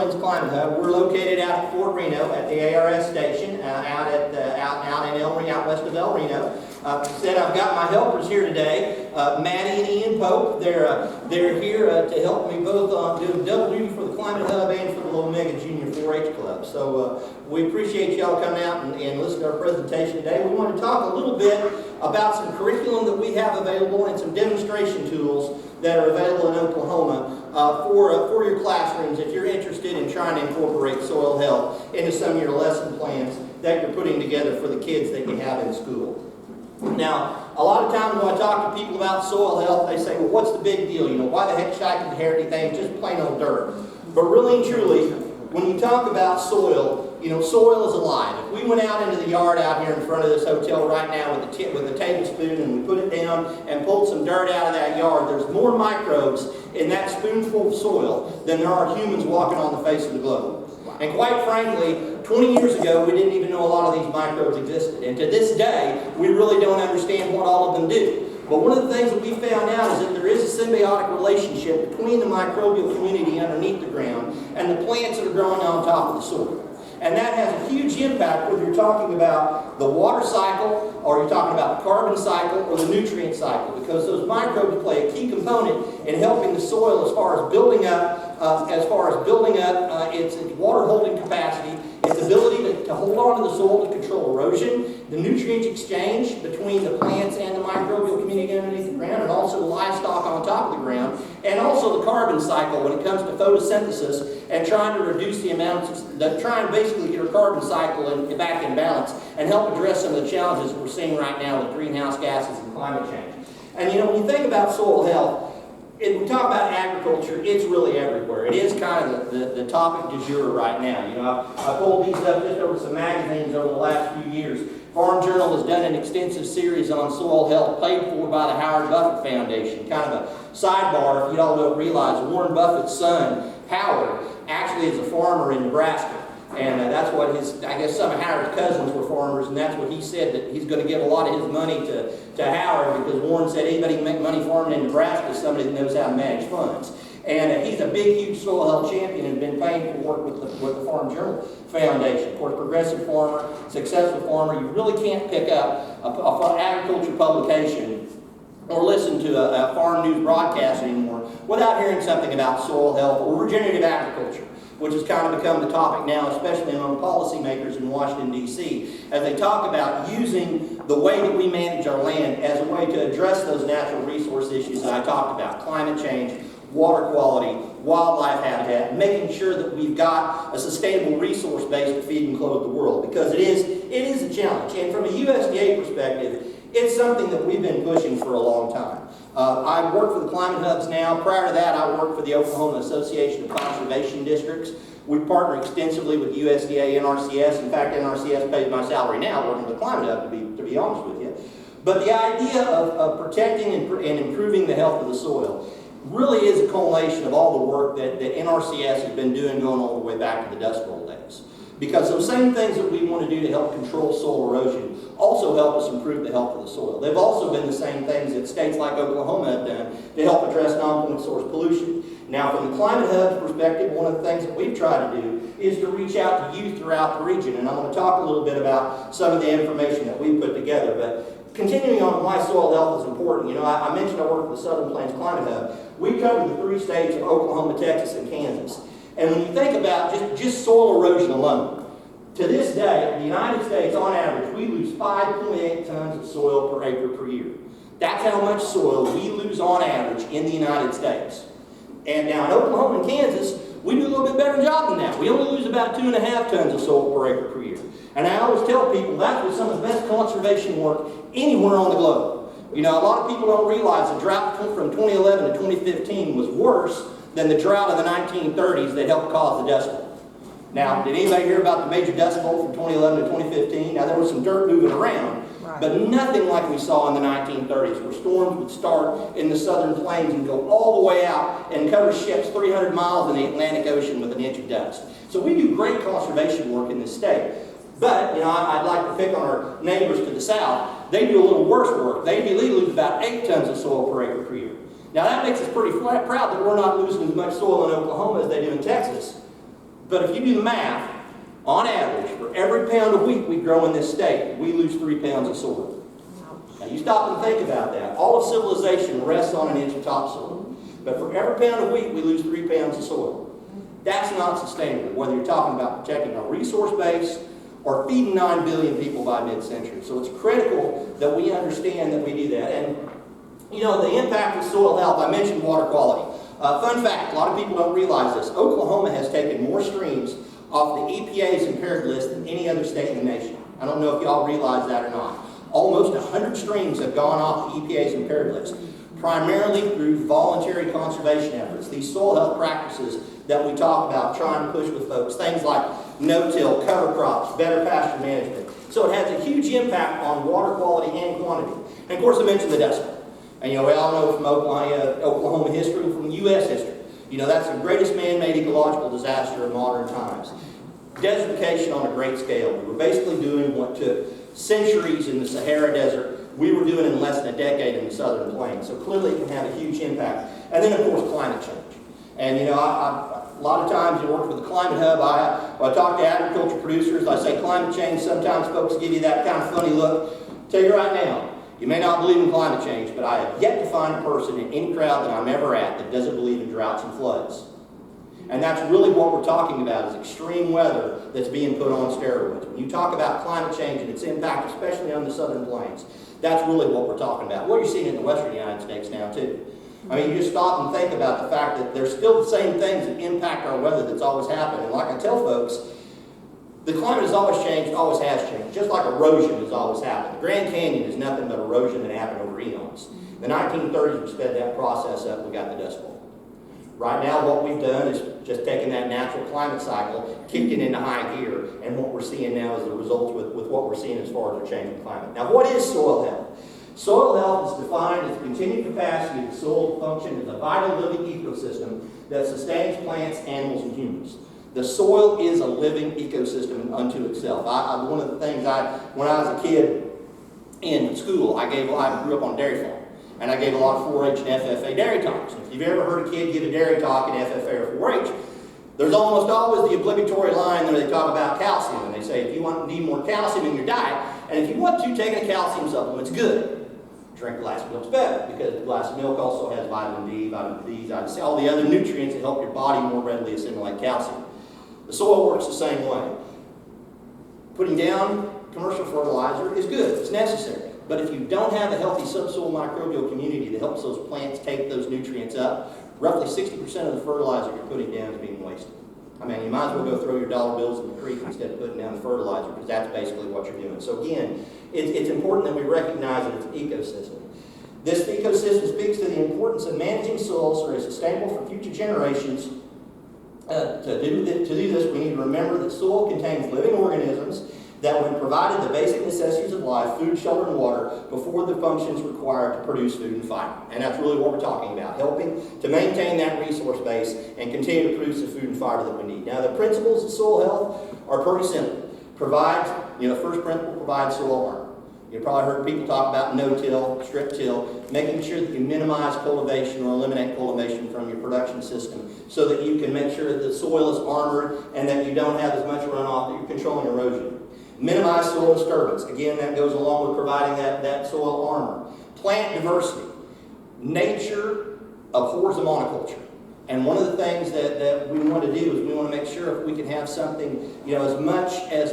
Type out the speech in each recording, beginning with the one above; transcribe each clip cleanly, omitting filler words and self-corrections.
Plains Climate Hub. We're located out at Fort Reno at the ARS station out west of El Reno. Said I've got my helpers here today, Maddy and Ian Pope. They're here to help me both do double duty for the Climate Hub and for the Little Mega Junior 4-H Club. So we appreciate y'all coming out and listening to our presentation today. We want to talk a little bit about some curriculum that we have available and some demonstration tools that are available in Oklahoma for your classrooms if you're interested in trying to incorporate soil health into some of your lesson plans that you're putting together for the kids that you have in school. Now, a lot of times when I talk to people about soil health, they say, well, what's the big deal? You know, why the heck should I compare anything? It's just plain old dirt. But really and truly, when you talk about soil, you know, soil is alive. If we went out into the yard out here in front of this hotel right now with a tablespoon and we put it down and pulled some dirt out of that yard, there's more microbes in that spoonful of soil than there are humans walking on the face of the globe. And quite frankly, 20 years ago, we didn't even know a lot of these microbes existed. And to this day, we really don't understand what all of them do. But one of the things that we found out is that there is a symbiotic relationship between the microbial community underneath the ground and the plants that are growing on top of the soil. And that has a huge impact whether you're talking about the water cycle, or you're talking about the carbon cycle, or the nutrient cycle, because those microbes play a key component in helping the soil as far as building up its water holding capacity, its ability to hold on to the soil to control erosion, the nutrient exchange between the plants and the microbial community underneath the ground, and also the livestock on top of the ground, and also the carbon cycle when it comes to photosynthesis and trying to reduce the amounts, trying to basically get our carbon cycle back in balance and help address some of the challenges we're seeing right now with greenhouse gases and climate change. And you know, when you think about soil health, and we talk about agriculture, it's really everywhere. It is kind of the topic du jour right now. You know, I pulled these up just over some magazines over the last few years. Farm Journal has done an extensive series on soil health paid for by the Howard Buffett Foundation. Kind of a sidebar, if you all don't realize, Warren Buffett's son, Howard, actually is a farmer in Nebraska. And that's what I guess some of Howard's cousins were farmers, and that's what he said, that he's going to give a lot of his money to Howard, because Warren said anybody can make money farming in Nebraska is somebody that knows how to manage funds. And he's a big, huge soil health champion and been paid for work with the Farm Journal Foundation. Of course, progressive farmer, successful farmer, you really can't pick up a agriculture publication or listen to a farm news broadcast anymore without hearing something about soil health or regenerative agriculture, which has kind of become the topic now, especially among policymakers in Washington, D.C., as they talk about using the way that we manage our land as a way to address those natural resource issues that I talked about: climate change, water quality, wildlife habitat, making sure that we've got a sustainable resource base to feed and clothe the world, because it is a challenge. And from a USDA perspective, it's something that we've been pushing for a long time. I work for the Climate Hubs now. Prior to that, I worked for the Oklahoma Association of Conservation Districts. We partner extensively with USDA, NRCS. In fact, NRCS pays my salary now working with the Climate Hub, to be honest with you. But the idea of protecting and improving the health of the soil really is a culmination of all the work that NRCS has been doing going all the way back to the Dust Bowl days. Because those same things that we want to do to help control soil erosion also help us improve the health of the soil. They've also been the same things that states like Oklahoma have done to help address non-point source pollution. Now, from the Climate Hub's perspective, one of the things that we've tried to do is to reach out to youth throughout the region. And I'm going to talk a little bit about some of the information that we've put together. But continuing on why soil health is important, you know, I mentioned I work for the Southern Plains Climate Hub. We cover the 3 states of Oklahoma, Texas, and Kansas. And when you think about just soil erosion alone, to this day, in the United States, on average, we lose 5.8 tons of soil per acre per year. That's how much soil we lose on average in the United States. And now in Oklahoma and Kansas, we do a little bit better job than that. We only lose about 2.5 tons of soil per acre per year. And I always tell people that was some of the best conservation work anywhere on the globe. You know, a lot of people don't realize the drought from 2011 to 2015 was worse than the drought of the 1930s that helped cause the Dust Bowl. Now, did anybody hear about the major Dust Bowl from 2011 to 2015? Now, there was some dirt moving around, but nothing like we saw in the 1930s, where storms would start in the southern plains and go all the way out and cover ships 300 miles in the Atlantic Ocean with an inch of dust. So we do great conservation work in this state. But, you know, I'd like to pick on our neighbors to the south. They do a little worse work. They lose about 8 tons of soil per acre per year. Now, that makes us pretty proud that we're not losing as much soil in Oklahoma as they do in Texas. But if you do the math, on average, for every pound of wheat we grow in this state, we lose 3 pounds of soil. Now you stop and think about that. All of civilization rests on an inch of topsoil. But for every pound of wheat, we lose 3 pounds of soil. That's not sustainable, whether you're talking about protecting our resource base or feeding 9 billion people by mid-century. So it's critical that we understand that we do that. And, you know, the impact of soil health, I mentioned water quality. Fun fact, a lot of people don't realize this. Oklahoma has taken more streams off the EPA's impaired list than any other state in the nation. I don't know if y'all realize that or not. Almost 100 streams have gone off the EPA's impaired list, primarily through voluntary conservation efforts. These soil health practices that we talk about trying to push with folks, things like no-till, cover crops, better pasture management. So it has a huge impact on water quality and quantity. And of course I mentioned the Dust Bowl. And you know, we all know from Oklahoma history, from U.S. history, you know, that's the greatest man-made ecological disaster of modern times. Desertification on a great scale. We were basically doing what took centuries in the Sahara Desert, we were doing in less than a decade in the Southern Plains. So clearly it can have a huge impact. And then of course climate change. And you know, a lot of times you work with the Climate Hub, I talk to agriculture producers, I say climate change, sometimes folks give you that kind of funny look. I'll tell you right now, you may not believe in climate change, but I have yet to find a person in any crowd that I'm ever at that doesn't believe in droughts and floods. And that's really what we're talking about, is extreme weather that's being put on steroids. When you talk about climate change and its impact, especially on the Southern Plains, that's really what we're talking about. What you're seeing in the Western United States now, too. I mean, you just stop and think about the fact that there's still the same things that impact our weather that's always happened. And like I tell folks, the climate has always changed, always has changed, just like erosion has always happened. The Grand Canyon is nothing but erosion that happened over eons. The 1930s, we sped that process up, we got the Dust Bowl. Right now, what we've done is just taken that natural climate cycle, kicked it into high gear, and what we're seeing now is the results with what we're seeing as far as the changing climate. Now, what is soil health? Soil health is defined as the continued capacity of the soil to function as a vital living ecosystem that sustains plants, animals, and humans. The soil is a living ecosystem unto itself. One of the things when I was a kid in school, I grew up on a dairy farm. And I gave a lot of 4-H and FFA dairy talks. If you've ever heard a kid give a dairy talk in FFA or 4-H, there's almost always the obligatory line where they talk about calcium. And they say, if you need more calcium in your diet, and if you want to, take a calcium supplement's good. Drink a glass of milk's better, because a glass of milk also has vitamin D, vitamin B, vitamin C, all the other nutrients that help your body more readily assimilate calcium. The soil works the same way. Putting down commercial fertilizer is good, it's necessary. But if you don't have a healthy subsoil microbial community that helps those plants take those nutrients up, roughly 60% of the fertilizer you're putting down is being wasted. I mean, you might as well go throw your dollar bills in the creek instead of putting down the fertilizer, because that's basically what you're doing. So again, it's important that we recognize that it's an ecosystem. This ecosystem speaks to the importance of managing soils so it's sustainable for future generations. To do this, we need to remember that soil contains living organisms that when provided the basic necessities of life, food, shelter, and water, before the functions required to produce food and fiber. And that's really what we're talking about, helping to maintain that resource base and continue to produce the food and fiber that we need. Now, the principles of soil health are pretty simple. First principle, provide soil armor. You've probably heard people talk about no-till, strip-till, making sure that you minimize cultivation or eliminate cultivation from your production system so that you can make sure that the soil is armored and that you don't have as much runoff, that you're controlling erosion. Minimize soil disturbance. Again, that goes along with providing that soil armor. Plant diversity. Nature abhors a monoculture. And one of the things that we want to do is we want to make sure if we can have something, as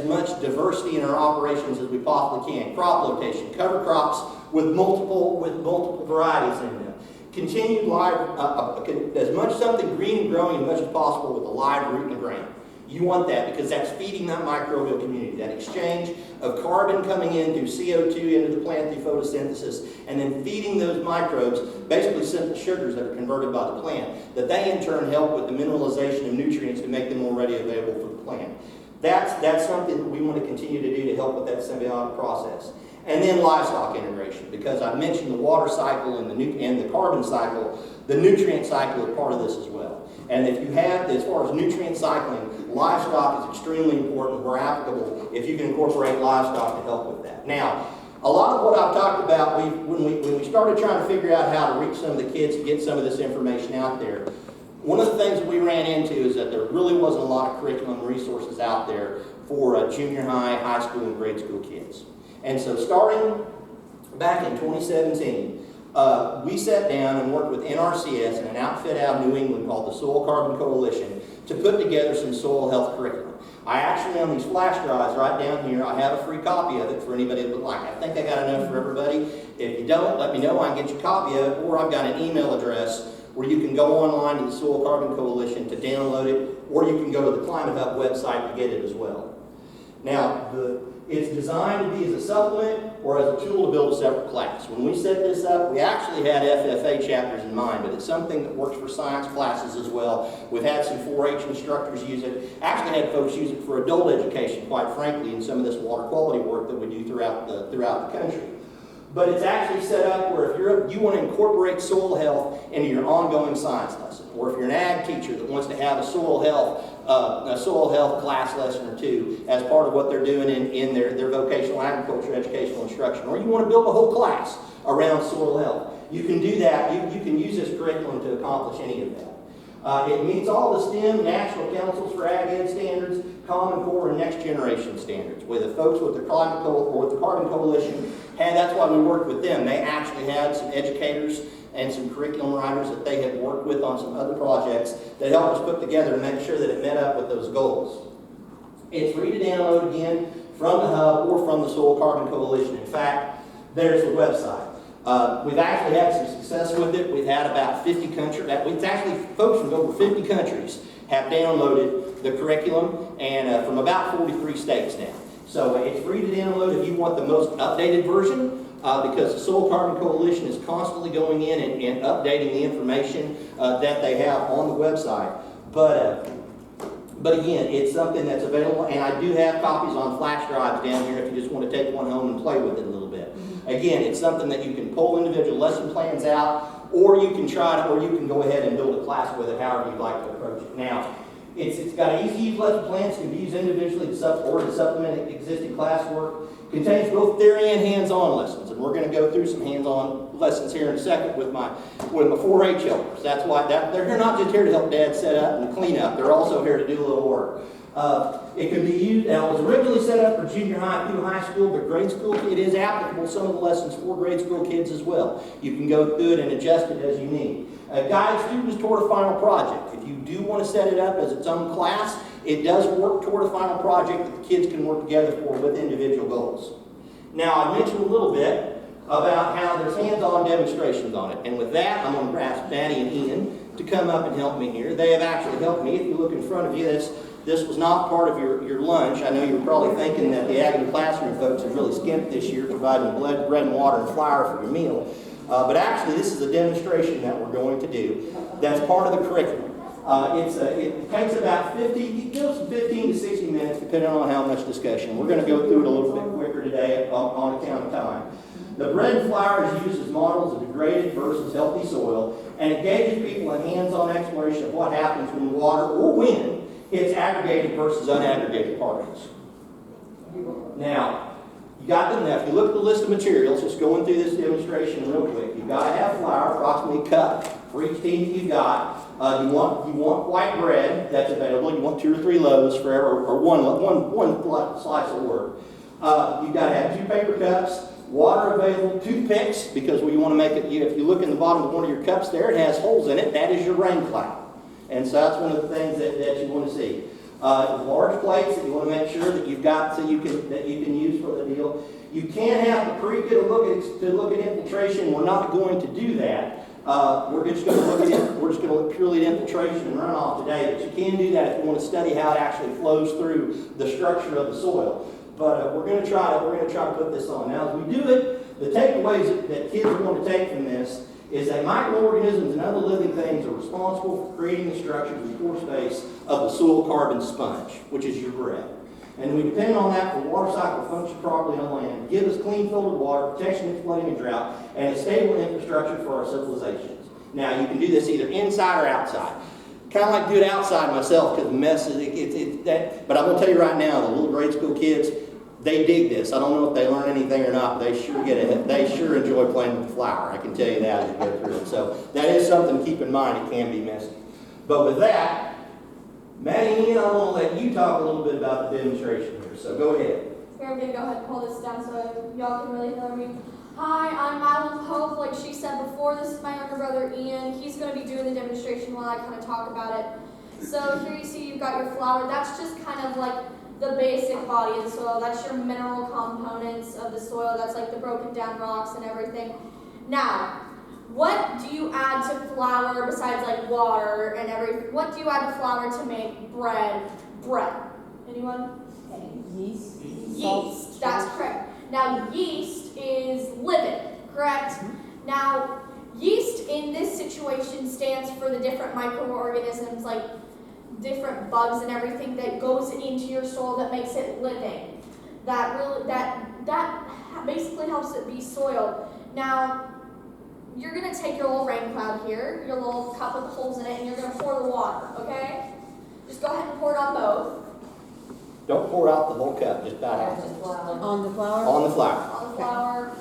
much diversity in our operations as we possibly can. Crop rotation, cover crops with multiple varieties in them. Continued as much something green and growing as much as possible with a live root in the ground. You want that because that's feeding that microbial community, that exchange of carbon coming in through CO2 into the plant through photosynthesis, and then feeding those microbes, basically simple sugars that are converted by the plant, that they in turn help with the mineralization of nutrients to make them more readily available for the plant. That's something that we want to continue to do to help with that symbiotic process. And then livestock integration, because I mentioned the water cycle and the carbon cycle, the nutrient cycle is part of this as well. And if you have, as far as nutrient cycling, livestock is extremely important where applicable if you can incorporate livestock to help with that. Now, a lot of what I've talked about, when we started trying to figure out how to reach some of the kids to get some of this information out there, One of the things that we ran into is that there really wasn't a lot of curriculum resources out there for junior high, high school, and grade school kids. And so starting back in 2017, we sat down and worked with NRCS and an outfit out of New England called the Soil Carbon Coalition to put together some soil health curriculum. I actually, on these flash drives right down here, I have a free copy of it for anybody that would like. I think I got enough for everybody. If you don't, let me know. I can get you a copy of it, or I've got an email address where you can go online to the Soil Carbon Coalition to download it, or you can go to the Climate Hub website to get it as well. Now, it's designed to be as a supplement or as a tool to build a separate class. When we set this up, we actually had FFA chapters in mind, but it's something that works for science classes as well. We've had some 4-H instructors use it. Actually had folks use it for adult education, quite frankly, in some of this water quality work that we do throughout the country. But it's actually set up where if you want to incorporate soil health into your ongoing science lesson, or if you're an ag teacher that wants to have a soil health class lesson or two as part of what they're doing in their vocational agriculture educational instruction, or you want to build a whole class around soil health, you can do that. You can use this curriculum to accomplish any of that. It meets all the STEM, National Councils for Ag Ed standards, Common Core, and Next Generation standards. With the folks with the Carbon Coalition, and that's why we worked with them. They actually had some educators and some curriculum writers that they had worked with on some other projects that helped us put together and make sure that it met up with those goals. It's free to download again from the Hub or from the Soil Carbon Coalition. In fact, there's the website. We've actually had some success with it. We've had about 50 countries, folks from over 50 countries have downloaded the curriculum, and from about 43 states now. So it's free to download if you want the most updated version, because the Soil Carbon Coalition is constantly going in and updating the information that they have on the website. But again, it's something that's available, and I do have copies on flash drives down here if you just want to take one home and play with it a little bit. Again, it's something that you can pull individual lesson plans out, or you can go ahead and build a class with it, however you'd like to approach it. Now, it's got easy-to-use lesson plans, can be used individually to supplement existing classwork. Contains both theory and hands-on lessons, and we're going to go through some hands-on lessons here in a second with my 4-H helpers. That's why they're not just here to help Dad set up and clean up. They're also here to do a little work. It can be used. Now, it was originally set up for junior high through high school, but grade school, it is applicable some of the lessons for grade school kids as well. You can go through it and adjust it as you need. Guide students toward a final project. If you do want to set it up as its own class, it does work toward a final project that the kids can work together for with individual goals. Now, I mentioned a little bit about how there's hands-on demonstrations on it. And with that, I'm going to ask Maddy and Ian to come up and help me here. They have actually helped me. If you look in front of you, this was not part of your lunch. I know you were probably thinking that the Ag and Classroom folks have really skimped this year, providing bread and water and flour for your meal. But actually, this is a demonstration that we're going to do that's part of the curriculum. It takes about 15 to 60 minutes, depending on how much discussion. We're going to go through it a little bit quicker today on account of time. The bread and flour is used as models of degraded versus healthy soil, and it gauges people a hands-on exploration of what happens when water or wind hits aggregated versus unaggregated particles. Now, you got them. Now, if you look at the list of materials, just going through this demonstration real quick, you've got to have flour, approximately a cup for each team that you've got. You want white bread that's available. You want 2 or 3 loaves or one slice of work. You've got to have 2 paper cups, water available, toothpicks, because we want to make it. If you look in the bottom of one of your cups there, it has holes in it. That is your rain cloud, and so that's one of the things that you want to see. Large plates that you want to make sure that you've got so you can use for the deal. You can have paprika to look at infiltration. We're not going to do that. We're just going to look purely at infiltration and runoff today. But you can do that if you want to study how it actually flows through the structure of the soil. But we're going to try to put this on. Now, as we do it, the takeaways that kids are going to take from this is that microorganisms and other living things are responsible for creating the structure and pore space of the soil carbon sponge, which is your bread. And we depend on that for water cycle to function properly on land, give us clean filtered water, protection against flooding and drought, and a stable infrastructure for our civilizations. Now, you can do this either inside or outside. Kind of like to do it outside myself because the mess is, but I'm going to tell you right now, the little grade school kids, they dig this. I don't know if they learn anything or not, but they sure enjoy playing with flour. I can tell you that as you go through it. So that is something to keep in mind. It can be messy. But with that, Maddy and Ian, I want to let you talk a little bit about the demonstration here, so go ahead. Here, I'm going to go ahead and pull this down so y'all can really hear me. Hi, I'm Madeline Hope. Like she said before, this is my younger brother Ian. He's going to be doing the demonstration while I kind of talk about it. So here you see you've got your flour. That's just kind of like the basic body of the soil. That's your mineral components of the soil. That's like the broken down rocks and everything. Now, what do you add to flour besides like water and everything? What do you add to flour to make bread? Bread. Anyone? Yeast. Yeast. That's correct. Now, yeast is living, correct? Now, yeast in this situation stands for the different microorganisms, like different bugs and everything that goes into your soil that makes it living. That basically helps it be soil. Now, you're gonna take your little rain cloud here, your little cup with holes in it, and you're gonna pour the water, okay? Just go ahead and pour it on both. Don't pour out the whole cup, just about half. On the flour? On the flour. On the flour.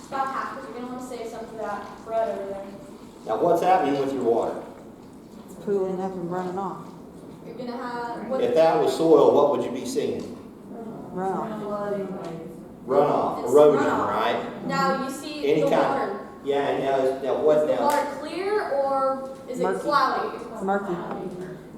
About half, because you're gonna want to save some for that bread over there. Now what's happening with your water? It's pooling up and running off. You're gonna have If that was soil, what would you be seeing? Runoff. Runoff, It's erosion, runoff. right? Now you see Any the kind. water. Yeah, and now what Is the now? water clear or is it Murky. cloudy? It's murky.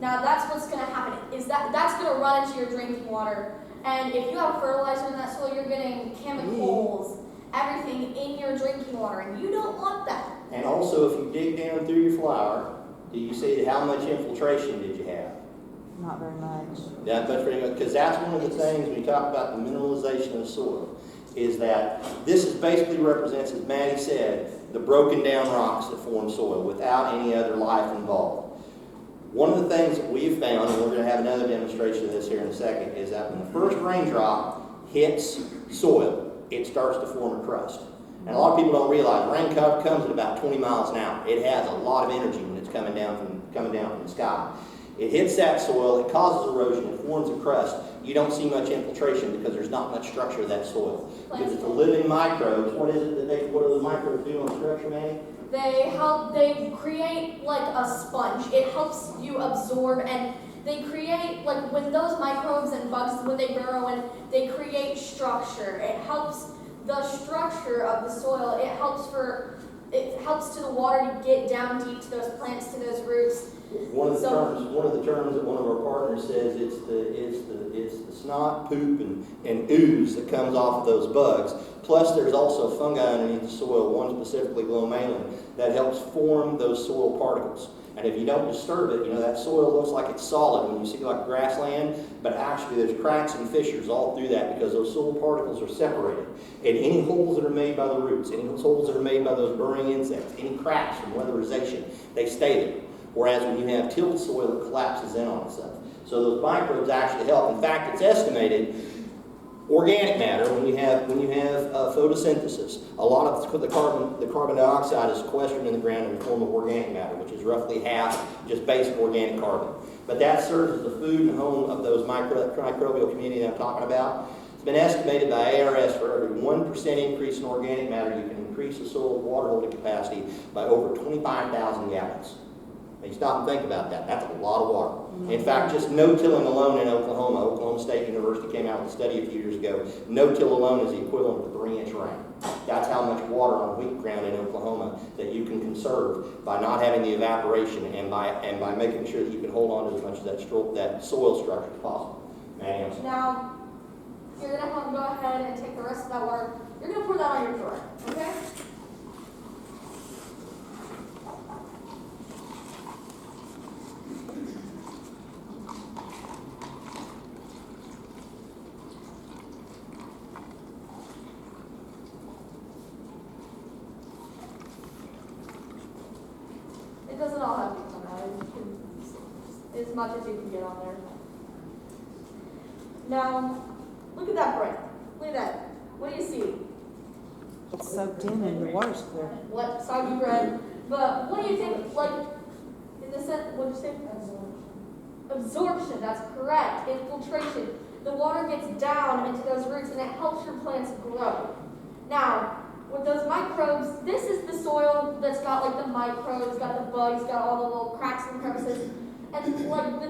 Now that's what's gonna happen. Is that's gonna run into your drinking water. And if you have fertilizer in that soil, you're getting chemicals, everything in your drinking water, and you don't want that. And also, if you dig down through your flour, do you see how much infiltration did you have? Not very much. That much, because that's one of the things when you talk about the mineralization of the soil, is that this is basically represents, as Maddy said, the broken down rocks that form soil without any other life involved. One of the things that we've found, and we're going to have another demonstration of this here in a second, is that when the first raindrop hits soil, it starts to form a crust. And a lot of people don't realize rain comes at about 20 miles an hour. It has a lot of energy when it's coming down from the sky. It hits that soil, it causes erosion, it forms a crust. You don't see much infiltration because there's not much structure of that soil. Because it's a living microbes. What is it that what do the microbes do on structure, Maddy? They create like a sponge. It helps you absorb, and they create, like when those microbes and bugs, when they burrow in, they create structure. It helps the structure of the soil. It helps to the water to get down deep to those plants, to those roots. One of the terms that one of our partners says it's the snot, poop, and ooze that comes off of those bugs. Plus, there's also fungi underneath the soil, one specifically glomalin, that helps form those soil particles. And if you don't disturb it, that soil looks like it's solid when you see like grassland, but actually there's cracks and fissures all through that because those soil particles are separated. And any holes that are made by the roots, any holes that are made by those burrowing insects, any cracks from weatherization, they stay there. Whereas when you have tilled soil, it collapses in on itself. So those microbes actually help. In fact, it's estimated organic matter, when you have photosynthesis, a lot of the carbon dioxide is sequestered in the ground in the form of organic matter, which is roughly half just basic organic carbon. But that serves as the food and home of those microbial community that I'm talking about. It's been estimated by ARS for every 1% increase in organic matter, you can increase the soil water holding capacity by over 25,000 gallons. Now you stop and think about that. That's a lot of water. In fact, just no-tilling alone in Oklahoma State University came out with a study a few years ago. No-till alone is the equivalent of a 3-inch rain. That's how much water on wheat ground in Oklahoma that you can conserve by not having the evaporation and by making sure that you can hold on to as much of that soil structure as possible. Maddy, Now, you're going to have to go ahead and take the rest of that water. You're going to pour that on your floor, okay? It doesn't all have to come out. As much as you can get on there. Now, look at that bread. Look at that. What do you see? It's soaked in and the water's clear. What? Soggy bread. But what do you think, like, in the sense, what did you say? Absorption, that's correct. Infiltration. The water gets down into those roots and it helps your plants grow. Now, with those microbes, this is the soil that's got like the microbes, got the bugs, got all the little cracks and crevices, and like the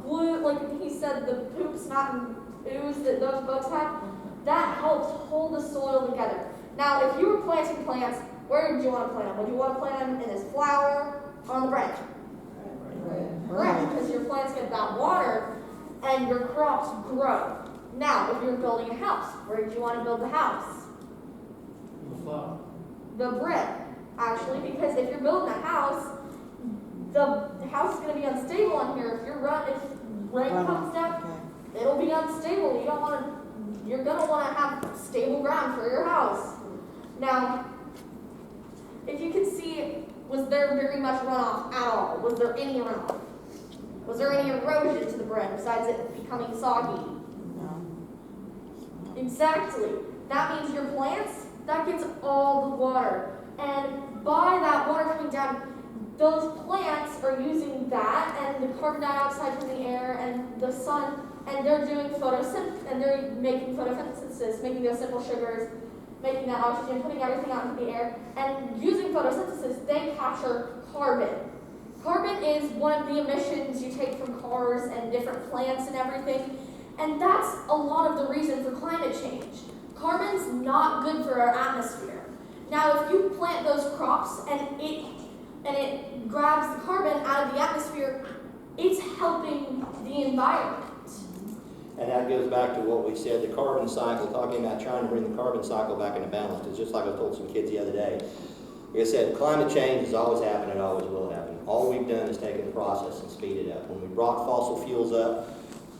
glue, like he said, the poop, snot, and ooze that those bugs have, that helps hold the soil together. Now, if you were planting plants, where would you want to plant them? Would you want to plant them in this flower or on the branch? Right, because your plants get that water and your crops grow. Now, if you're building a house, where do you want to build the house? The brick, actually, because if you're building a house, the house is going to be unstable on here. If rain comes down, it'll be unstable. You're going to want to have stable ground for your house. Now, if you can see, was there very much runoff at all? Was there any runoff? Was there any erosion to the brick besides it becoming soggy? No. Exactly. That means your plants, that gets all the water. And by that water coming down, those plants are using that and the carbon dioxide from the air and the sun, and they're doing photosynthesis, and they're making photosynthesis, making those simple sugars, making that oxygen, putting everything out into the air, and using photosynthesis, they capture carbon. Carbon is one of the emissions you take from cars and different plants and everything, and that's a lot of the reason for climate change. Carbon's not good for our atmosphere. Now, if you plant those crops and it grabs the carbon out of the atmosphere, it's helping the environment. And that goes back to what we said, the carbon cycle, talking about trying to bring the carbon cycle back into balance. It's just like I told some kids the other day. Like I said, climate change has always happened, it always will happen. All we've done is taken the process and speed it up. When we brought fossil fuels up,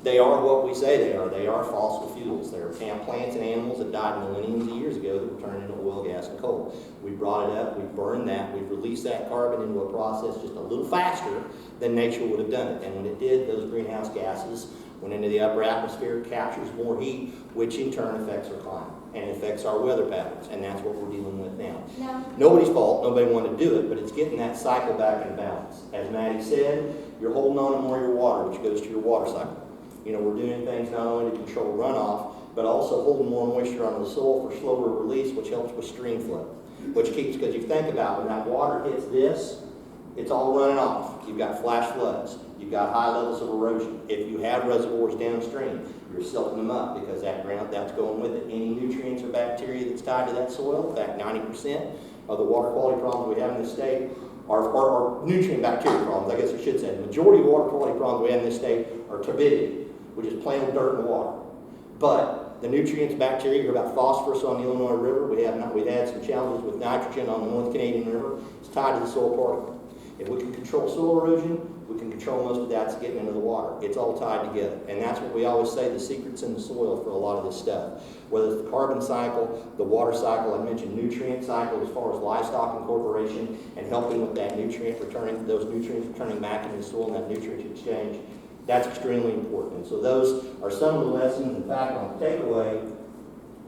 they are what we say they are. They are fossil fuels. They're plants and animals that died millions of years ago that were turned into oil, gas, and coal. We brought it up, we burned that, we released that carbon into a process just a little faster than nature would have done it. And when it did, those greenhouse gases went into the upper atmosphere, captures more heat, which in turn affects our climate and affects our weather patterns, and that's what we're dealing with now. No. Nobody's fault, nobody wanted to do it, but it's getting that cycle back in balance. As Maddie said, you're holding on to more of your water, which goes to your water cycle. You know, we're doing things not only to control runoff, but also holding more moisture onto the soil for slower release, which helps with stream flow, which keeps, because you think about when that water hits this, it's all running off. You've got flash floods. You've got high levels of erosion. If you have reservoirs downstream, you're silting them up because that ground, that's going with it. Any nutrients or bacteria that's tied to that soil, in fact, 90% of the water quality problems we have in this state are nutrient bacteria problems, I guess I should say. The majority of water quality problems we have in this state are turbidity, which is plain old dirt in the water. But the nutrients, bacteria, you hear about phosphorus on the Illinois River. We've had some challenges with nitrogen on the North Canadian River. It's tied to the soil particle. If we can control soil erosion, we can control most of that's getting into the water. It's all tied together. And that's what we always say, the secret's in the soil for a lot of this stuff. Whether it's the carbon cycle, the water cycle, I mentioned nutrient cycle as far as livestock incorporation and helping with that nutrient returning, those nutrients returning back into the soil and that nutrient exchange. That's extremely important. And so those are some of the lessons. In fact, on the takeaway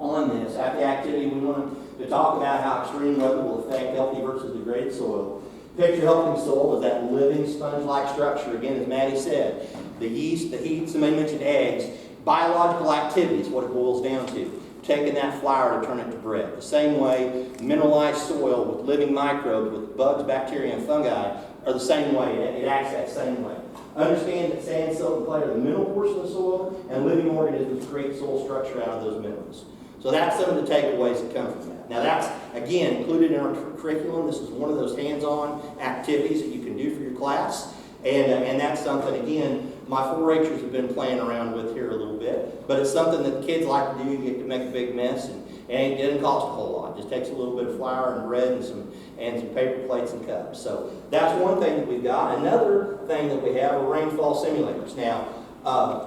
on this, at the activity, we want to talk about how extreme weather will affect healthy versus degraded soil. Picture healthy soil as that living sponge-like structure. Again, as Maddie said, the yeast, the heat, somebody mentioned eggs, biological activities, what it boils down to. Taking that flour to turn it to bread. The same way, mineralized soil with living microbes, with bugs, bacteria, and fungi are the same way. It acts that same way. Understand that sand, silt, and clay are the mineral portion of the soil, and living organisms create soil structure out of those minerals. So that's some of the takeaways that come from that. Now that's, again, included in our curriculum. This is one of those hands-on activities that you can do for your class. And that's something, again, my 4-H'ers have been playing around with here a little bit. But it's something that the kids like to do. You get to make a big mess, and it doesn't cost a whole lot. It just takes a little bit of flour and bread and some paper plates and cups. So that's one thing that we've got. Another thing that we have are rainfall simulators. Now,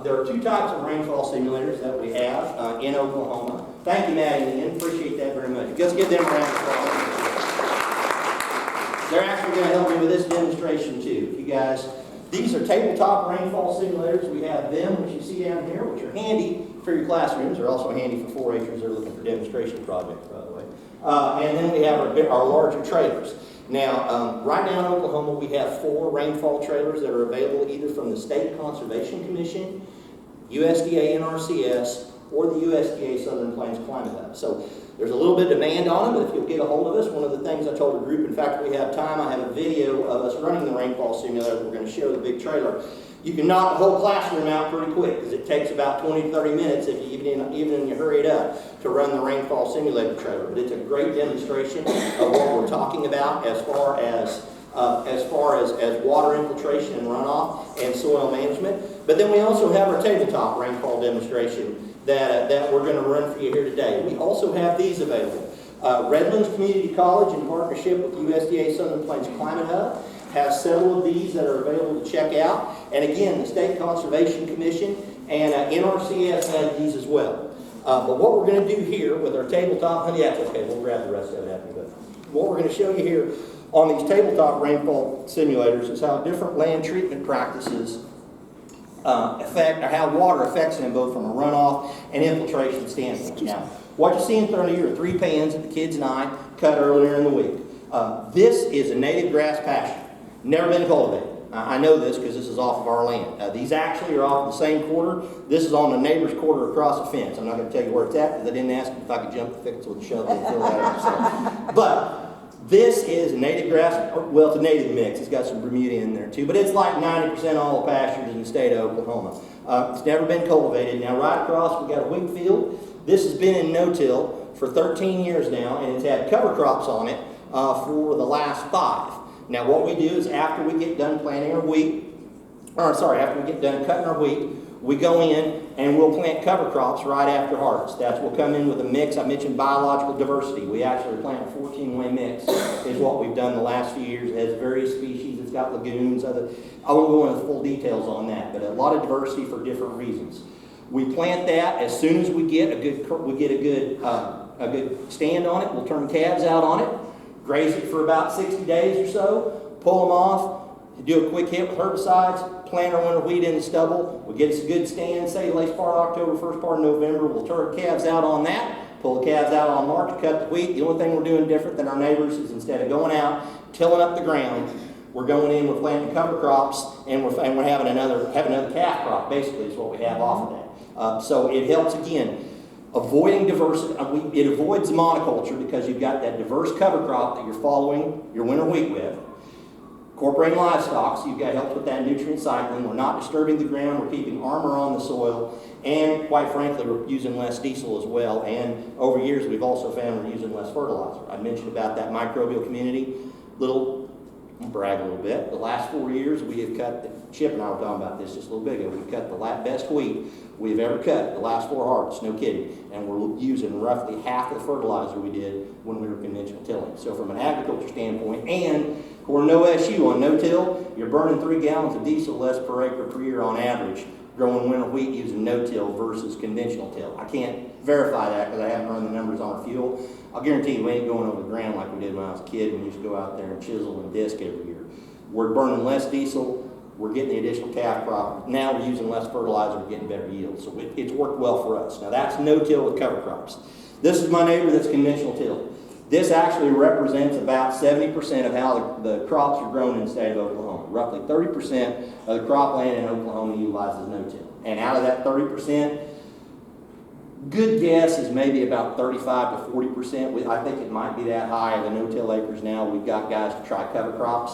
there are 2 types of rainfall simulators that we have in Oklahoma. Thank you, Maddy and Ian. Appreciate that very much. Let's give them a round of applause. They're actually going to help me with this demonstration too. You guys, these are tabletop rainfall simulators. We have them, which you see down here, which are handy for your classrooms. They're also handy for 4-H'ers that are looking for demonstration projects, by the way. And then we have our larger trailers. Now, right now in Oklahoma, we have 4 rainfall trailers that are available either from the State Conservation Commission, USDA NRCS, or the USDA Southern Plains Climate Hub. So There's a little bit of demand on them, but if you'll get a hold of us, one of the things I told the group, in fact, we have time, I have a video of us running the rainfall simulator. We're going to show the big trailer. You can knock the whole classroom out pretty quick because it takes about 20 to 30 minutes if you even you hurry it up to run the rainfall simulator trailer. But it's a great demonstration of what we're talking about as far as water infiltration and runoff and soil management. But then we also have our tabletop rainfall demonstration that we're going to run for you here today. We also have these available. Redlands Community College, in partnership with USDA Southern Plains Climate Hub, has several of these that are available to check out. And again, the State Conservation Commission and NRCS has these as well. But what we're going to do here with our tabletop, honey, that's okay, we'll grab the rest of it after that. What we're going to show you here on these tabletop rainfall simulators is how different land treatment practices affect, or how water affects them both from a runoff and infiltration standpoint. Now, what you see in front of you are 3 pans that the kids and I cut earlier in the week. This is a native grass pasture, never been cultivated. I know this because this is off of our land. These actually are off the same quarter. This is on the neighbor's quarter across the fence. I'm not going to tell you where it's at because I didn't ask if I could jump the fence with a shovel and fill that out. But this is native grass, well, it's a native mix. It's got some Bermuda in there too, but it's like 90% all the pastures in the state of Oklahoma. It's never been cultivated. Now right across, we got a wheat field. This has been in no-till for 13 years now, and it's had cover crops on it for the last 5. Now what we do is after we get done planting our wheat, after we get done cutting our wheat, we go in and we'll plant cover crops right after harvest. We'll come in with a mix. I mentioned biological diversity. We actually plant a 14-way mix is what we've done the last few years. It has various species. It's got lagoons. I won't go into full details on that, but a lot of diversity for different reasons. We plant that as soon as we get a good stand on it. We'll turn calves out on it, graze it for about 60 days or so, pull them off, do a quick hit with herbicides, plant our winter wheat in the stubble. We'll get us a good stand, say late part of October, first part of November. We'll turn calves out on that, pull the calves out on March, cut the wheat. The only thing we're doing different than our neighbors is instead of going out, tilling up the ground, we're going in, we're planting cover crops, and we're having another calf crop, basically, is what we have off of that. So it helps, again, avoiding diversity. It avoids monoculture because you've got that diverse cover crop that you're following your winter wheat with. Incorporating livestock, so you've got help with that nutrient cycling. We're not disturbing the ground. We're keeping armor on the soil. And quite frankly, we're using less diesel as well. And over years, we've also found we're using less fertilizer. I mentioned about that microbial community. I'll brag a little bit. The last 4 years, we have cut, Chip and I were talking about this just a little bit ago, we cut the best wheat we've ever cut the last 4 harvests, no kidding. And we're using roughly half the fertilizer we did when we were conventional tilling. So from an agriculture standpoint, and we're no SU on no-till, you're burning 3 gallons of diesel less per acre per year on average, growing winter wheat using no-till versus conventional till. I can't verify that because I haven't run the numbers on our fuel. I'll guarantee you we ain't going over the ground like we did when I was a kid. We used to go out there and chisel and disc every year. We're burning less diesel. We're getting the additional calf crop. Now we're using less fertilizer. We're getting better yield. So it's worked well for us. Now that's no-till with cover crops. This is my neighbor that's conventional till. This actually represents about 70% of how the crops are grown in the state of Oklahoma. Roughly 30% of the cropland in Oklahoma utilizes no-till. And out of that 30%, good guess is maybe about 35 to 40%. I think it might be that high of the no-till acres now. We've got guys to try cover crops.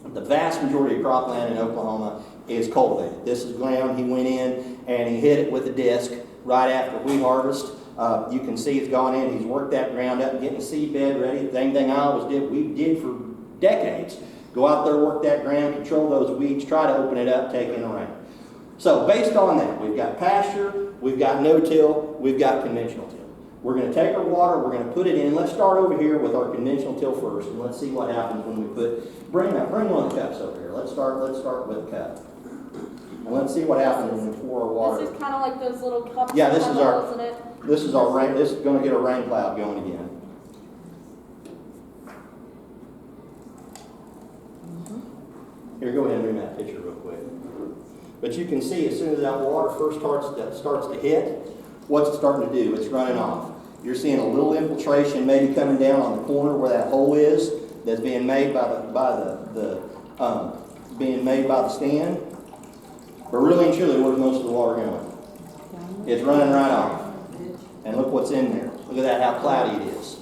The vast majority of cropland in Oklahoma is cultivated. This is ground he went in and he hit it with a disc right after wheat harvest. You can see it's gone in. He's worked that ground up, getting the seed bed ready. The same thing I always did. We did for decades. Go out there, work that ground, control those weeds, try to open it up, take in the rain. So based on that, we've got pasture, we've got no-till, we've got conventional till. We're going to take our water, we're going to put it in. Let's start over here with our conventional till first, and let's see what happens when we bring one of the cups over here. Let's start with a cup. And let's see what happens when we pour our water. This is kind of like those little cups. Yeah, this is our rain. This is going to get a rain cloud going again. Here, go ahead and bring that picture real quick. But you can see as soon as that water first starts to hit, what's it starting to do? It's running off. You're seeing a little infiltration maybe coming down on the corner where that hole is that's being made by the stand. But really and truly, where's most of the water going? It's running right off. And look what's in there. Look at that, how cloudy it is.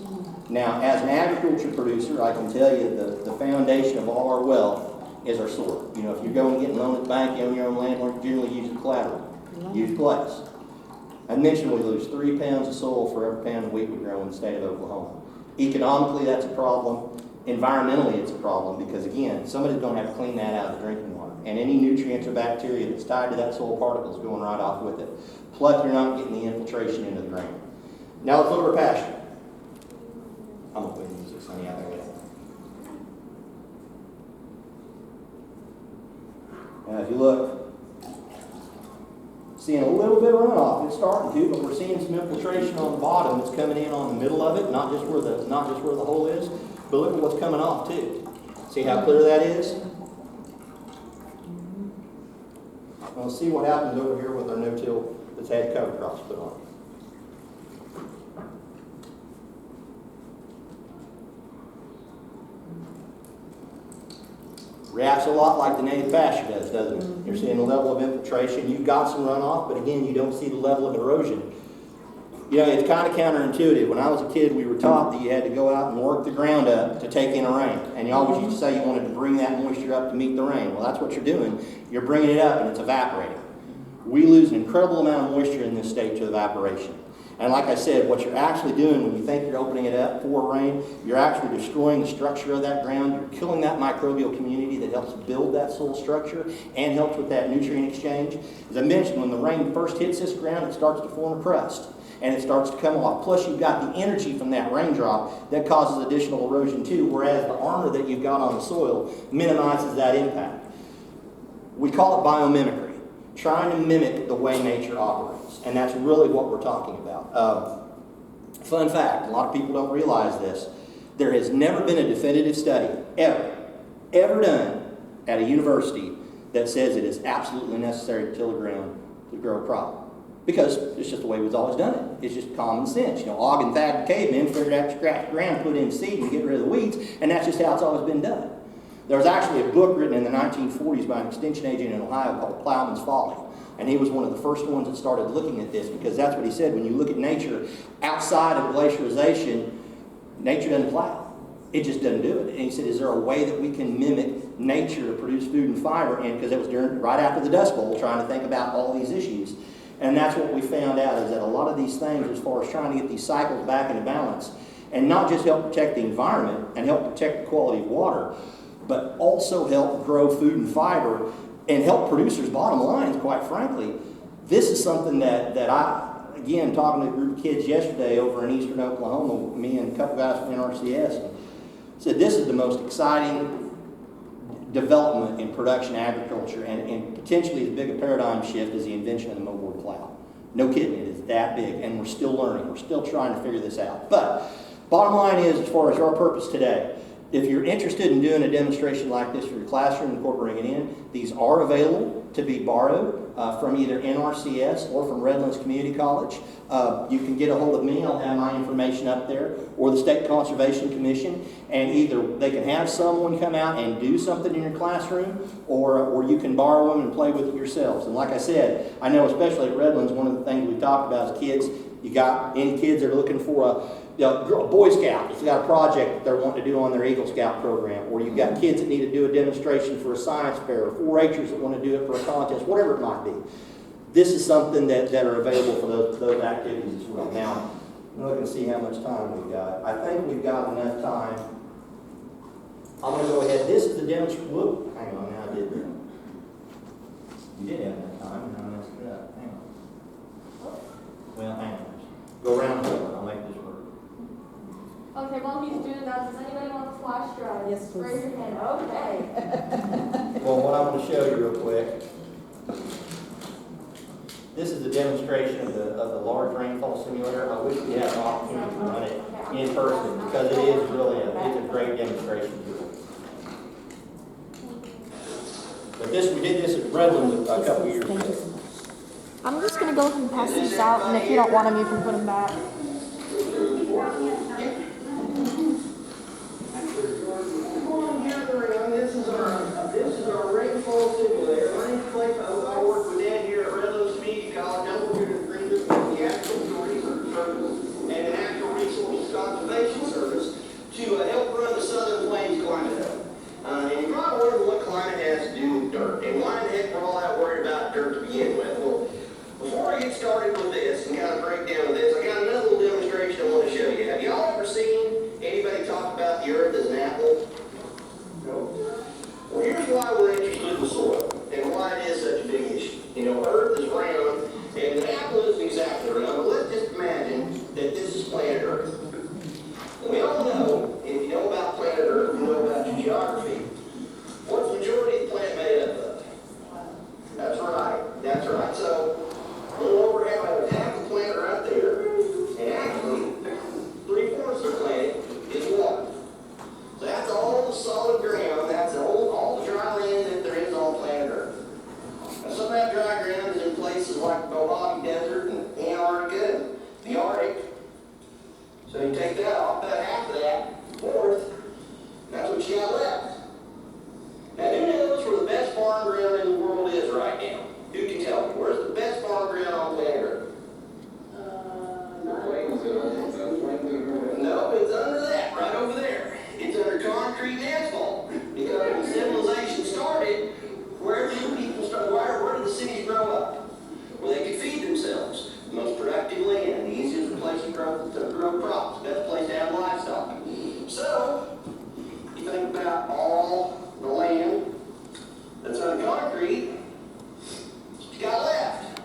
Now, as an agriculture producer, I can tell you the foundation of all our wealth is our soil. You know, if you're going to get a loan at the bank, you own your own land, or generally use the collateral. Use place. I mentioned we lose 3 pounds of soil for every pound of wheat we grow in the state of Oklahoma. Economically, that's a problem. Environmentally, it's a problem because, again, somebody's going to have to clean that out of the drinking water. And any nutrients or bacteria that's tied to that soil particle is going right off with it. Plus, you're not getting the infiltration into the ground. Now, let's look at our pasture. I'm going to put music, Sonny, out there. Now, if you look, seeing a little bit of runoff. It's starting to, but we're seeing some infiltration on the bottom that's coming in on the middle of it, not just where the hole is, but look at what's coming off too. See how clear that is? We'll see what happens over here with our no-till that's had cover crops put on. Reacts a lot like the native pasture does, doesn't it? You're seeing a level of infiltration. You've got some runoff, but again, you don't see the level of erosion. You know, it's kind of counterintuitive. When I was a kid, we were taught that you had to go out and work the ground up to take in a rain. And you always used to say you wanted to bring that moisture up to meet the rain. Well, that's what you're doing. You're bringing it up and it's evaporating. We lose an incredible amount of moisture in this state to evaporation. And like I said, what you're actually doing when you think you're opening it up for rain, you're actually destroying the structure of that ground. You're killing that microbial community that helps build that soil structure and helps with that nutrient exchange. As I mentioned, when the rain first hits this ground, it starts to form a crust and it starts to come off. Plus, you've got the energy from that raindrop that causes additional erosion too, whereas the armor that you've got on the soil minimizes that impact. We call it biomimicry, trying to mimic the way nature operates. And that's really what we're talking about. Fun fact, a lot of people don't realize this. There has never been a definitive study, ever done at a university that says it is absolutely necessary to till the ground to grow a crop. Because it's just the way we've always done it. It's just common sense. You know, Og and Thad and cavemen figured out to scratch the ground, put in seed, and get rid of the weeds, and that's just how it's always been done. There was actually a book written in the 1940s by an extension agent in Ohio called Plowman's Folly. And he was one of the first ones that started looking at this because that's what he said. When you look at nature, outside of glaciarization, nature doesn't plow. It just doesn't do it. And he said, is there a way that we can mimic nature to produce food and fiber? And because it was right after the Dust Bowl, trying to think about all these issues. And that's what we found out, is that a lot of these things, as far as trying to get these cycles back into balance, and not just help protect the environment and help protect the quality of water, but also help grow food and fiber and help producers' bottom lines, quite frankly. This is something that I, again, talking to a group of kids yesterday over in eastern Oklahoma, me and a couple guys from NRCS, said this is the most exciting development in production agriculture, and potentially as big a paradigm shift as the invention of the mobile plow. No kidding, it is that big, and we're still learning. We're still trying to figure this out. But bottom line is, as far as our purpose today, if you're interested in doing a demonstration like this for your classroom, incorporating it in, these are available to be borrowed from either NRCS or from Redlands Community College. You can get a hold of me, I'll have my information up there, or the State Conservation Commission, and either they can have someone come out and do something in your classroom, or you can borrow them and play with it yourselves. And like I said, I know especially at Redlands, one of the things we talked about as kids, you got any kids that are looking for a Boy Scout that's got a project that they're wanting to do on their Eagle Scout program, or you've got kids that need to do a demonstration for a science fair, or 4-H'ers that want to do it for a contest, whatever it might be. This is something that are available for those activities as well. Now, I'm looking to see how much time we've got. I think we've got enough time. I'm going to go ahead. This is the demonstration. Whoop, hang on, now I did that. You did have enough time, and I messed it up. Hang on. Well, hang on. Go around the corner. I'll make this work. Okay, while he's doing that, does anybody want the flash drive? Yes, please. Raise your hand. Okay. Well, what I'm going to show you real quick. This is a demonstration of the large rainfall simulator. I wish we had an opportunity to run it in person because it is really it's a great demonstration tool. But we did this at Redlands a couple years ago. I'm just going to go ahead and pass these out, and if you don't want them, you can put them back. This is our rainfall simulator. My name's Clay. I work with Ed here at Redlands Community College. I'm over here to bring this to the actual research circle and an actual right now? Who can tell me? Where's the best farm ground on planet Earth? No, it's under that, right over there. It's under concrete and asphalt. Because when civilization started, where did people start? Where did the cities grow up? Where they could feed themselves. The most productive land, the easiest place to grow crops, best place to have livestock. So, you think about all the land that's under concrete, you got left.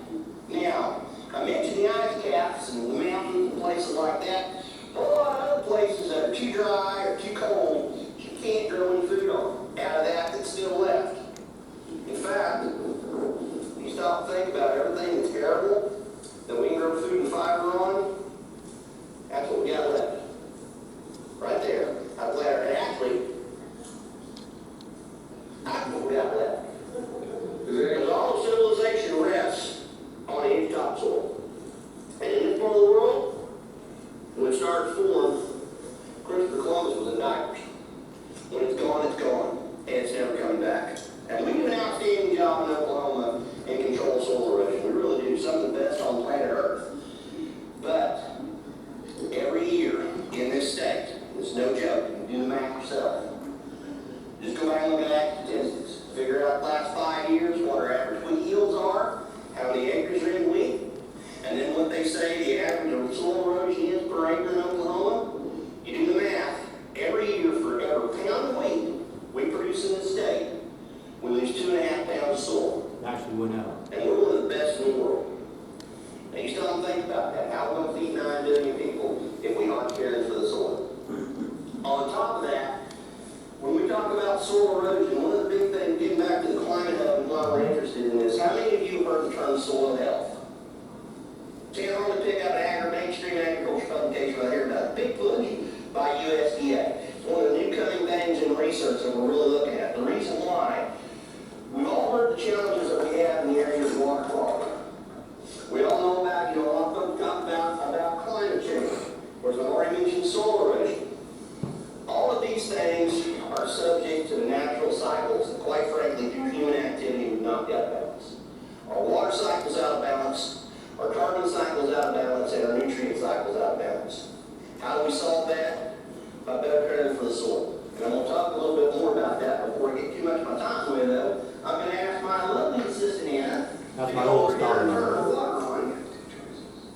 Now, I mentioned the ice caps and the mountains and places like that. A lot of other places that are too dry or too cold, you can't grow any food on out of that that's still left. In fact, you stop and think about everything that's arable that we can grow food and fiber on, that's what we got left. Right there. Out there. And actually, that's what we got left. Because all of civilization rests on any topsoil. And in this part of the world, when it started to form, Christopher Columbus was in diapers. When it's gone, it's gone. And it's never coming back. And we do an outstanding job in Oklahoma in control of soil erosion. We really do. Some of the best on planet Earth. But every year in this state, it's no joke, you can do the math yourself. Just go back and look at ag statistics. Figure out the last 5 years what our average wheat yields are, how many acres are in wheat, and then what they say the average of soil erosion is per acre in Oklahoma. You do the math. Every year for every pound of wheat we produce in this state, we lose 2.5 pounds of soil. Actually went out. And we're one of the best in the world. Now you still don't think about that. How are we going to feed 9 billion people if we aren't caring for the soil? On top of that, when we talk about soil erosion, one of the big things, getting back to the climate hub and why we're interested in this, how many of you have heard the term soil health? See, I'm going to pick out an mainstream agriculture publication right here about a big push by USDA. It's one of the new coming things in research that we're really looking at. The reason why, we've all heard the challenges that we have in the area of water quality. We all know about, a lot of folks talk about climate change. Of course, I've already mentioned soil erosion. All of these things are subject to the natural cycles that, quite frankly, through human activity, we've not got balance. Our water cycle's out of balance, our carbon cycle's out of balance, and our nutrient cycle's out of balance. How do we solve that? By better caring for the soil. And I'm going to talk a little bit more about that before I get too much of my time away, though. I'm going to ask my lovely assistant, Anna, That's to my go old over here start and number. turn the water on.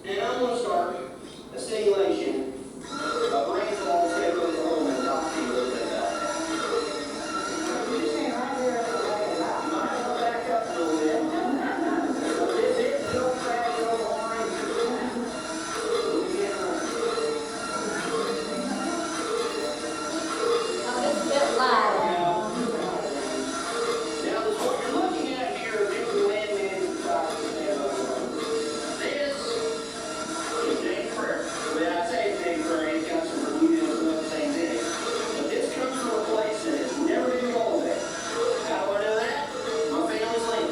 And I'm going to start a simulation of rainfall state of Oklahoma and talk to you a little bit about that. You might want to back up a little bit. This is no crash on the line. It's a bit loud. Now, what you're looking at here are different land management practices. This is Jane Prairie. When I say Jane Prairie, it's got some Bermuda and some other things in it. But this comes from a place that has never been cultivated. How do I know that? My family's land.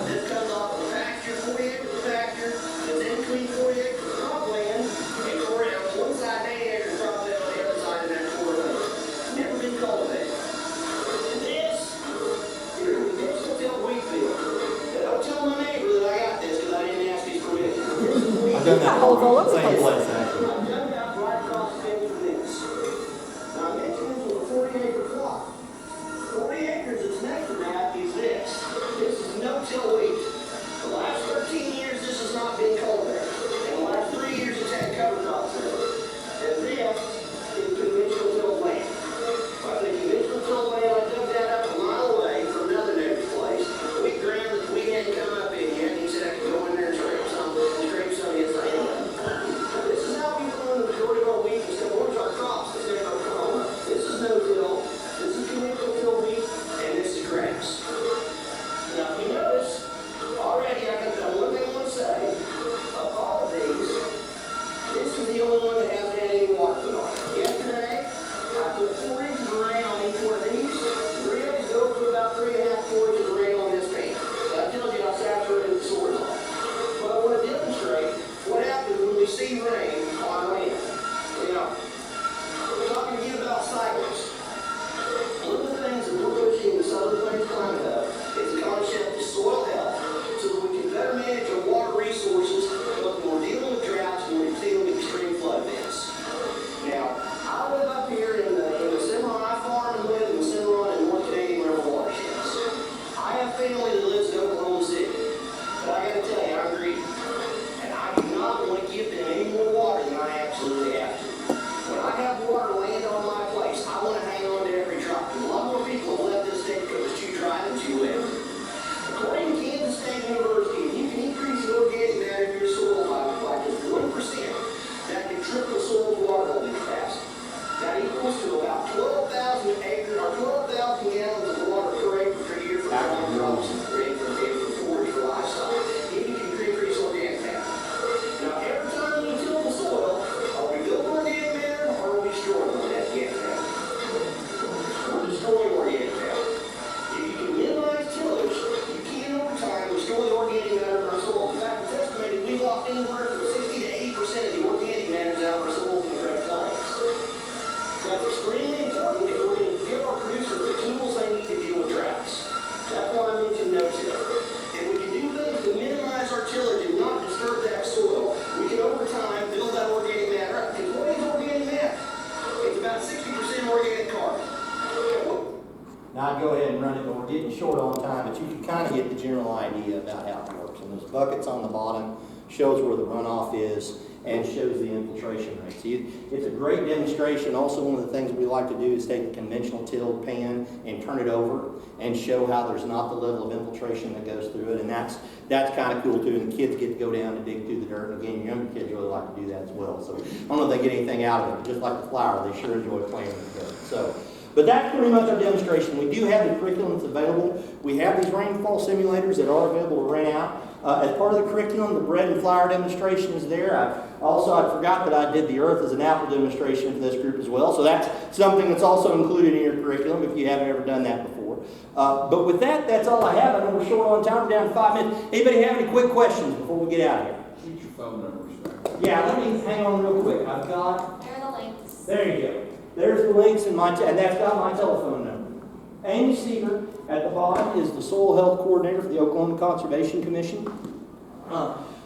This comes off of a pasture, 40 acres of pasture, that's in between 40 acres of cropland, and 40 acres, one side 80 acres of cropland on the other side of that 4 acres. Never been cultivated. This is a conventional wheat field. Now, don't tell my neighbor that I got this because I didn't ask his permission. This is wheat I've done that Holes all over the same place. place actually. I've done that right across the fence from this. Now, I mentioned this was a 40-acre plot. 40 acres that's next to that is this. This is no-till wheat. The last 13 years, this has not been cultivated. In the last 3 years, it's had cover crops in it. And this is conventional till land. If I say conventional till land, I dug that up a mile away from another neighbor's place. Wheat ground that we hadn't come up in yet. He said I could go in there and scrape some of his land. This is time, but you can kind of get the general idea about how it works. And those buckets on the bottom shows where the runoff is and shows the infiltration rate. See, it's a great demonstration. Also, one of the things we like to do is take a conventional tilled pan and turn it over and show how there's not the level of infiltration that goes through it. And that's kind of cool too. And the kids get to go down and dig through the dirt. And again, younger kids really like to do that as well. So I don't know if they get anything out of it. Just like the flower, they sure enjoy playing with the dirt. So, but that's pretty much our demonstration. We do have the curriculum that's available. We have these rainfall simulators that are available to rent out. As part of the curriculum, the bread and flour demonstration is there. I forgot that I did the earth as an apple demonstration for this group as well. So that's something that's also included in your curriculum if you haven't ever done that before. But with that, that's all I have. I know we're short on time. We're down to 5 minutes. Anybody have any quick questions before we get out of here? Get your phone numbers back. Yeah, let me hang on real quick. I've got... There are the links. There you go. There's the links and that's got my telephone number. Amy Seeger at the bottom is the Soil Health Coordinator for the Oklahoma Conservation Commission.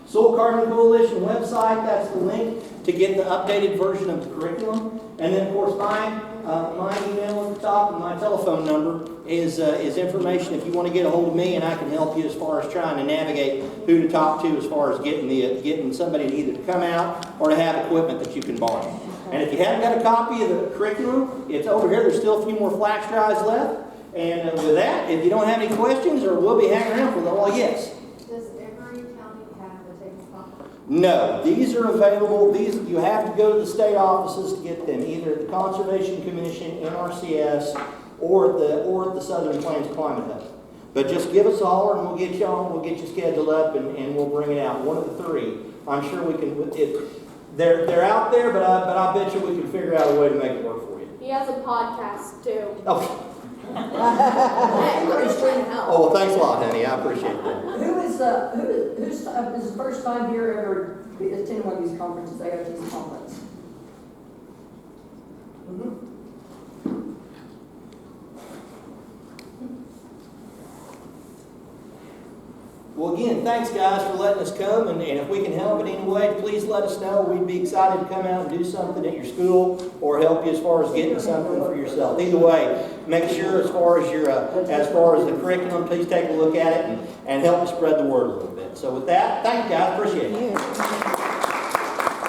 Soil Carbon Coalition website, that's the link to get the updated version of the curriculum. And then, of course, my email at the top and my telephone number is information if you want to get a hold of me, and I can help you as far as trying to navigate who to talk to as far as getting somebody to either to come out or to have equipment that you can borrow. And if you haven't got a copy of the curriculum, it's over here. There's still a few more flash drives left. And with that, if you don't have any questions, or we'll be hanging around for a little while, yes. Does every county have a tabletop? No, these are available. You have to go to the state offices to get them, either at the Conservation Commission, NRCS, or at the Southern Plains Climate Hub. But just give us a holler and we'll get you on. We'll get you scheduled up and we'll bring it out. One of the three. I'm sure we can. They're out there, but I bet you we can figure out a way to make it work for you. He has a podcast too. Oh. We're just trying to help. Oh, well, thanks a lot, honey. I appreciate that. Who's this the first time here ever attending one of these conferences, AOT's conference? Well, again, thanks, guys, for letting us come. And if we can help in any way, please let us know. We'd be excited to come out and do something at your school or help you as far as getting something for yourself. Either way, make sure as far as the curriculum, please take a look at it and help us spread the word a little bit. So with that, thank you, guys. Appreciate it.